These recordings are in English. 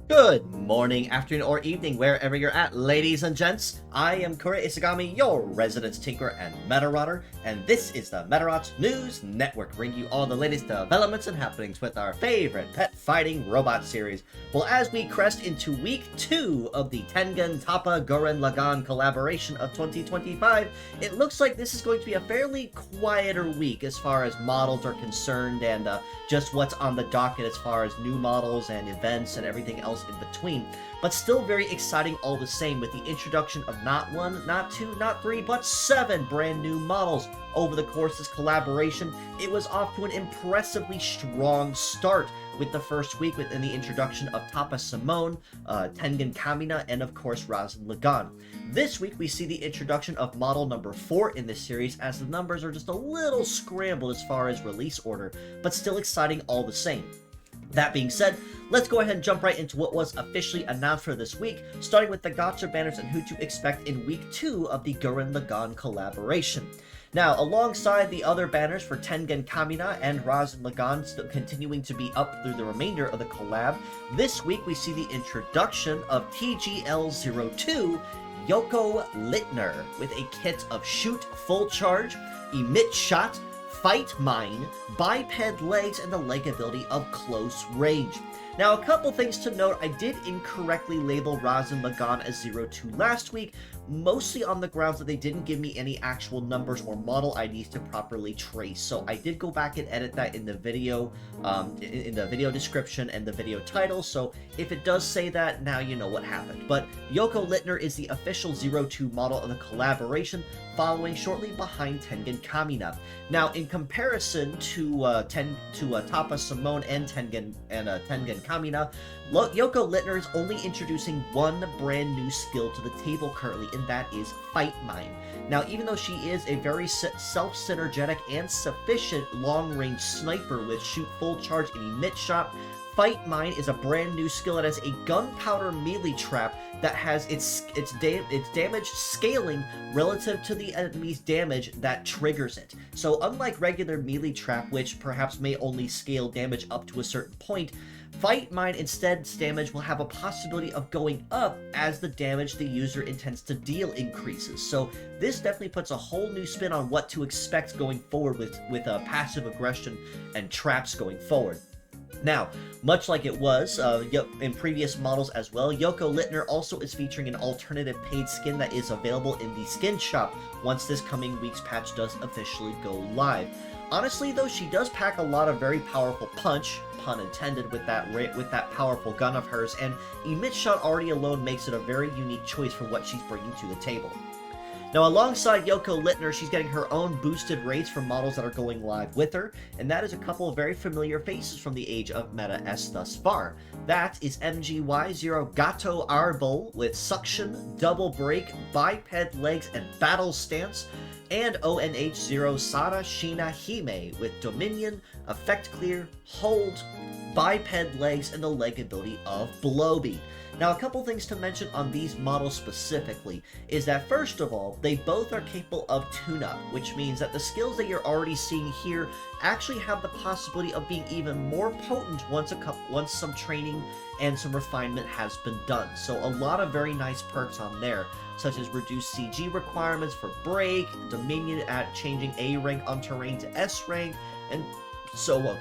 Good morning, afternoon, or evening, wherever you're at, ladies and gents. I am Kura Isagami, your resident tinker and Medarotter, and this is the Medarot News Network, bringing you all the latest developments and happenings with our favorite pet fighting robot series. Well, as we crest into week 2 of the Tengen Toppa Gurren Lagann Collaboration of 2025, it looks like this is going to be a fairly quieter week as far as models are concerned and just what's on the docket as far as new models and events and everything else in between, but still very exciting all the same with the introduction of not 1, not 2, not 3, but 7 brand new models over the course of this collaboration. It was off to an impressively strong start with the first week within the introduction of Toppa Simone, Tengen Kamina, and of course Gurren Lagann. This week we see the introduction of model number 4 in this series, as the numbers are just a little scrambled as far as release order, but still exciting all the same. That being said, let's go ahead and jump right into what was officially announced for this week, starting with the gacha banners and who to expect in week 2 of the Gurren Lagann collaboration. Now, alongside the other banners for Tengen Kamina and Gurren Lagann still continuing to be up through the remainder of the collab, this week we see the introduction of TGL02 Yoko Littner with a kit of Shoot Full Charge, Emit Shot, Fight Mine, Biped Legs, and the leg ability of Close Range. Now, a couple things to note. I did incorrectly label Gurren Lagann as 02 last week, mostly on the grounds that they didn't give me any actual numbers or model IDs to properly trace. So I did go back and edit that in the video, description and the video title. So if it does say that, now you know what happened. But Yoko Littner is the official 02 model of the collaboration, following shortly behind Tengen Kamina. Now, in comparison to Toppa Simone and Tengen Kamina, Yoko Littner is only introducing one brand new skill to the table currently, and that is Fight Mine. Now, even though she is a very self-synergetic and sufficient long-range sniper with Shoot Full Charge and Emit Shot, Fight Mine is a brand new skill that has a gunpowder melee trap that has its damage scaling relative to the enemy's damage that triggers it. So unlike regular melee trap, which perhaps may only scale damage up to a certain point, Fight Mine instead's damage will have a possibility of going up as the damage the user intends to deal increases. So this definitely puts a whole new spin on what to expect going forward with passive aggression and traps going forward. Now, much like it was in previous models as well, Yoko Littner also is featuring an alternative paid skin that is available in the skin shop once this coming week's patch does officially go live. Honestly, though, she does pack a lot of very powerful punch, pun intended, with that powerful gun of hers, and Emit Shot already alone makes it a very unique choice for what she's bringing to the table. Now, alongside Yoko Littner, she's getting her own boosted rates from models that are going live with her, and that is a couple of very familiar faces from the age of Meta S thus far. That is MGY0 Gato Arbol with Suction, Double Break, Biped Legs, and Battle Stance, and ONH0 Sada Shina Hime with Dominion, Effect Clear, Hold, Biped Legs, and the leg ability of Blowbeat. Now, a couple things to mention on these models specifically is that, first of all, they both are capable of tune-up, which means that the skills that you're already seeing here actually have the possibility of being even more potent once some training and some refinement has been done. So a lot of very nice perks on there, such as reduced CG requirements for Break, Dominion at changing A rank on terrain to S rank, and so on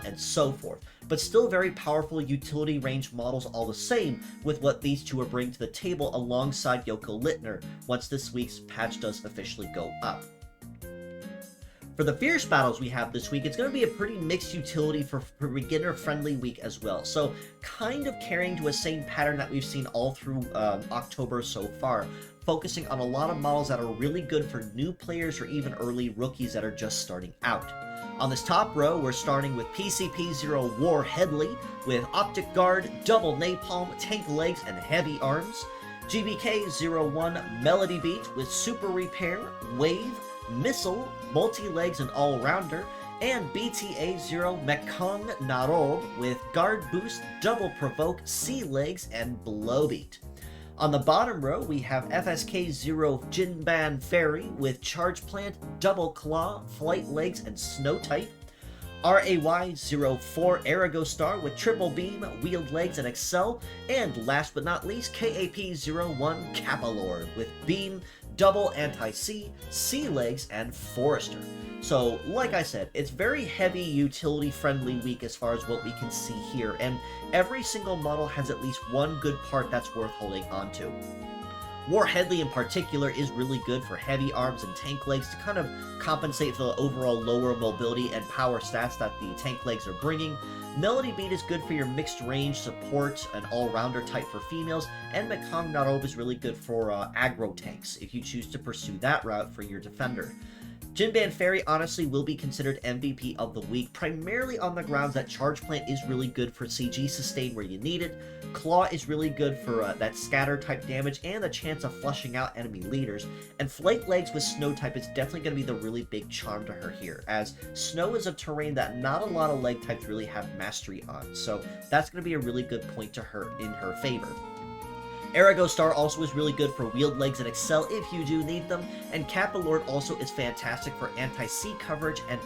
and so forth. But still very powerful utility range models all the same, with what these two are bringing to the table alongside Yoko Littner once this week's patch does officially go up. For the Fierce battles we have this week, it's going to be a pretty mixed utility for beginner-friendly week as well. So kind of carrying to a same pattern that we've seen all through October so far, focusing on a lot of models that are really good for new players or even early rookies that are just starting out. On this top row, we're starting with PCP0 War Headley with Optic Guard, Double Napalm, Tank Legs, and Heavy Arms. GBK01 Melody Beat with Super Repair, Wave, Missile, Multi-Legs, and All-Rounder. And BTA0 Mekong Narob with Guard Boost, Double Provoke, Sea Legs, and Blowbeat. On the bottom row, we have FSK0 Jinban Fairy with Charge Plant, Double Claw, Flight Legs, and Snow Type. FRAY04 Aragostar with triple beam, wheeled legs, and excel, and last but not least, Ep.226 Kappa-Lord with beam, double anti-C, sea legs, and forester. So, like I said, it's very heavy utility-friendly week as far as what we can see here, and every single model has at least one good part that's worth holding onto. War Headley in particular is really good for heavy arms and tank legs to kind of compensate for the overall lower mobility and power stats that the tank legs are bringing. Melody Beat is good for your mixed range support, an all-rounder type for females, and Mekong Narob is really good for aggro tanks if you choose to pursue that route for your defender. Jinban Fairy honestly will be considered MVP of the week, primarily on the grounds that Charge Plant is really good for CG sustain where you need it, Claw is really good for that scatter type damage and the chance of flushing out enemy leaders, and Flight Legs with Snow type is definitely going to be the really big charm to her here, as Snow is a terrain that not a lot of leg types really have mastery on, so that's going to be a really good point to her in her favor. Aragostar also is really good for wheeled legs and excel if you do need them, and Kappa-Lord also is fantastic for anti-sea coverage and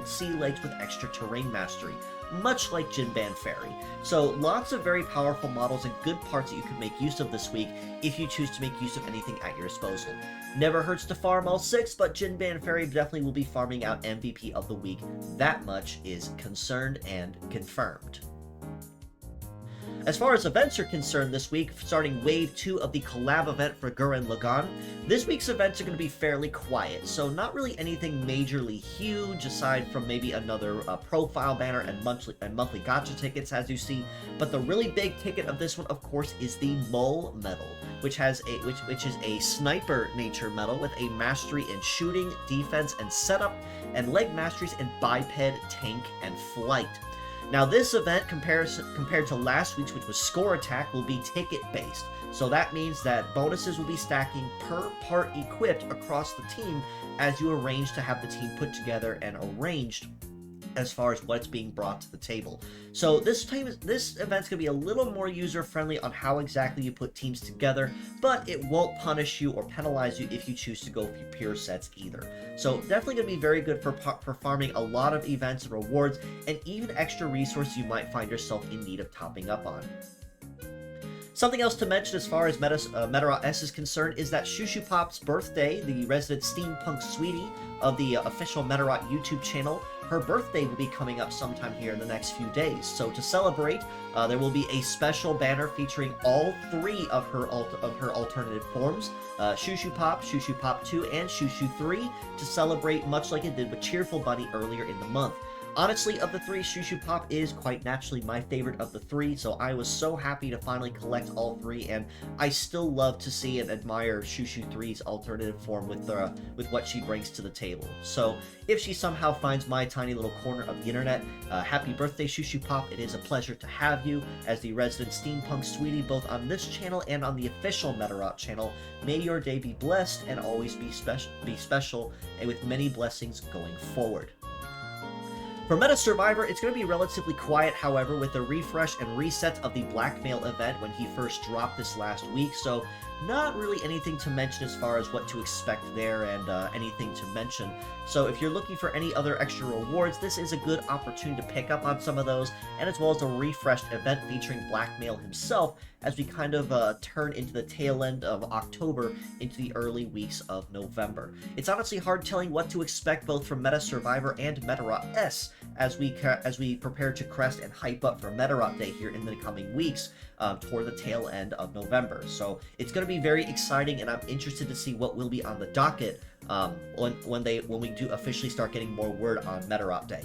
sea legs with extra terrain mastery, much like Jinban Fairy. So lots of very powerful models and good parts that you can make use of this week if you choose to make use of anything at your disposal. Never hurts to farm all 6, but Jinban Fairy definitely will be farming out MVP of the week. That much is concerned and confirmed. As far as events are concerned this week, starting Wave 2 of the collab event for Gurren Lagann, this week's events are going to be fairly quiet, so not really anything majorly huge aside from maybe another profile banner and monthly gacha tickets as you see, but the really big ticket of this one, of course, is the Mole medal, which is a sniper nature medal with a mastery in shooting, defense, and setup, and leg masteries in biped, tank, and flight. Now this event, compared to last week's, which was Score Attack, will be ticket-based. So that means that bonuses will be stacking per part equipped across the team as you arrange to have the team put together and arranged as far as what's being brought to the table. So this event's going to be a little more user-friendly on how exactly you put teams together, but it won't punish you or penalize you if you choose to go for pure sets either. So definitely going to be very good for farming a lot of events and rewards, and even extra resources you might find yourself in need of topping up on. Something else to mention as far as Medarot S is concerned is that Shushu Pop's birthday, the resident steampunk sweetie of the official Medarot YouTube channel, her birthday will be coming up sometime here in the next few days. So to celebrate, there will be a special banner featuring all 3 of her alternative forms, Shushu Pop, Shushu Pop 2, and Shushu 3, to celebrate much like it did with Cheerful Bunny earlier in the month. Honestly, of the 3, Shushu Pop is quite naturally my favorite of the 3, so I was so happy to finally collect all 3, and I still love to see and admire Shushu 3's alternative form with what she brings to the table. So, if she somehow finds my tiny little corner of the internet, happy birthday, Shushu Pop. It is a pleasure to have you as the resident steampunk sweetie both on this channel and on the official Medarot channel. May your day be blessed and always be special, and with many blessings going forward. For Meta Survivor, it's going to be relatively quiet, however, with the refresh and reset of the Blackmail event when he first dropped this last week, so not really anything to mention as far as what to expect there and anything to mention. So if you're looking for any other extra rewards, this is a good opportunity to pick up on some of those, and as well as a refreshed event featuring Blackmail himself as we kind of turn into the tail end of October into the early weeks of November. It's honestly hard telling what to expect both from Meta Survivor and Medarot S as we prepare to crest and hype up for Medarot Day here in the coming weeks toward the tail end of November. So it's going to be very exciting, and I'm interested to see what will be on the docket when we do officially start getting more word on Medarot Day.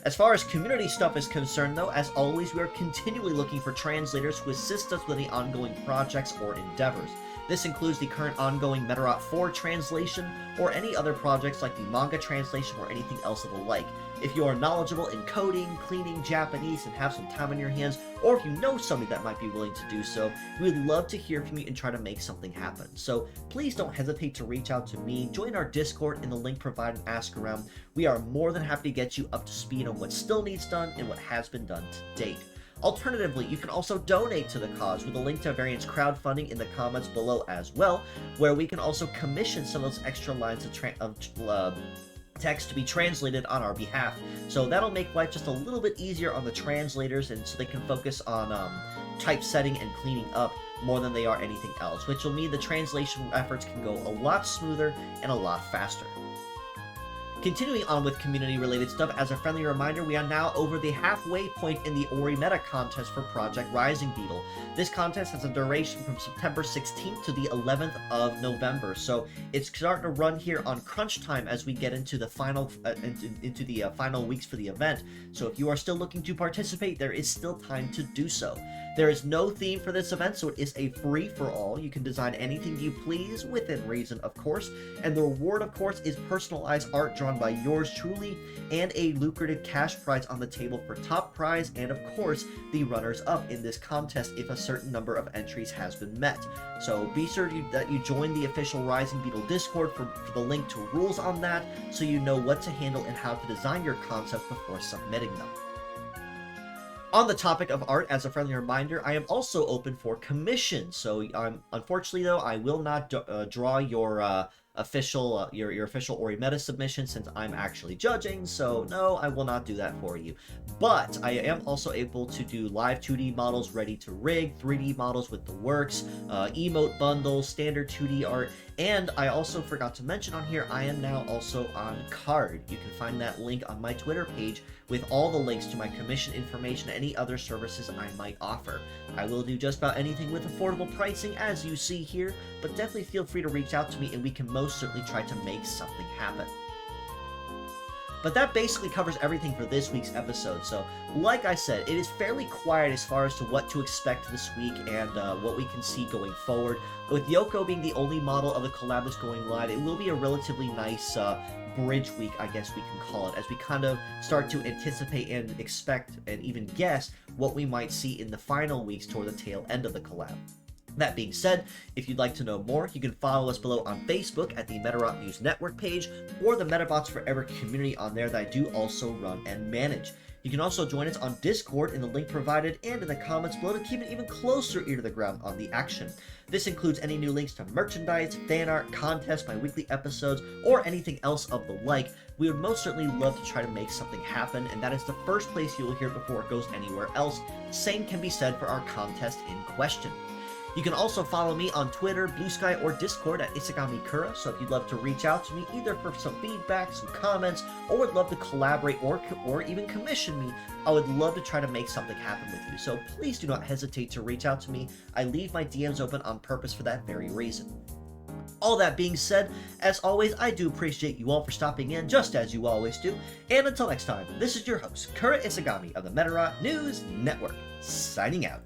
As far as community stuff is concerned, though, as always, we are continually looking for translators who assist us with any ongoing projects or endeavors. This includes the current ongoing Medarot 4 translation, or any other projects like the manga translation or anything else of the like. If you are knowledgeable in coding, cleaning Japanese, and have some time on your hands, or if you know somebody that might be willing to do so, we would love to hear from you and try to make something happen. So please don't hesitate to reach out to me, join our Discord in the link provided and ask around. We are more than happy to get you up to speed on what still needs done and what has been done to date. Alternatively, you can also donate to the cause with a link to Variant's crowdfunding in the comments below as well, where we can also commission some of those extra lines text to be translated on our behalf. So that'll make life just a little bit easier on the translators, and so they can focus on typesetting and cleaning up more than they are anything else, which will mean the translation efforts can go a lot smoother and a lot faster. Continuing on with community-related stuff, as a friendly reminder, we are now over the halfway point in the Ori Meta contest for Project Rising Beetle. This contest has a duration from September 16th to the 11th of November, so it's starting to run here on crunch time as we get into the final final weeks for the event. So if you are still looking to participate, there is still time to do so. There is no theme for this event, so it is a free-for-all. You can design anything you please, within reason, of course, and the reward, of course, is personalized art drawn by yours truly, and a lucrative cash prize on the table for top prize, and of course, the runners-up in this contest if a certain number of entries has been met. So be sure that you join the official Rising Beetle Discord for the link to rules on that, so you know what to handle and how to design your concepts before submitting them. On the topic of art, as a friendly reminder, I am also open for commission. So, unfortunately, though, I will not draw your official Ori Meta submission, since I'm actually judging. So, no, I will not do that for you. But I am also able to do live 2D models ready to rig, 3D models with the works, emote bundles, standard 2D art, and I also forgot to mention on here, I am now also on Card. You can find that link on my Twitter page with all the links to my commission information and any other services I might offer. I will do just about anything with affordable pricing, as you see here, but definitely feel free to reach out to me and we can most certainly try to make something happen. But that basically covers everything for this week's episode, so like I said, it is fairly quiet as far as to what to expect this week and what we can see going forward. With Yoko being the only model of the collab that's going live, it will be a relatively nice bridge week, I guess we can call it, as we kind of start to anticipate and expect and even guess what we might see in the final weeks toward the tail end of the collab. That being said, if you'd like to know more, you can follow us below on Facebook at the Medarot News Network page, or the Metabots Forever community on there that I do also run and manage. You can also join us on Discord in the link provided and in the comments below to keep an even closer ear to the ground on the action. This includes any new links to merchandise, fan art, contests, my weekly episodes, or anything else of the like. We would most certainly love to try to make something happen, and that is the first place you will hear before it goes anywhere else. Same can be said for our contest in question. You can also follow me on Twitter, Blue Sky, or Discord at IsaGamiKura, so if you'd love to reach out to me either for some feedback, some comments, or would love to collaborate or even commission me, I would love to try to make something happen with you, so please do not hesitate to reach out to me. I leave my DMs open on purpose for that very reason. All that being said, as always, I do appreciate you all for stopping in, just as you always do, and until next time, this is your host, Kura Isagami of the Medarot News Network, signing out.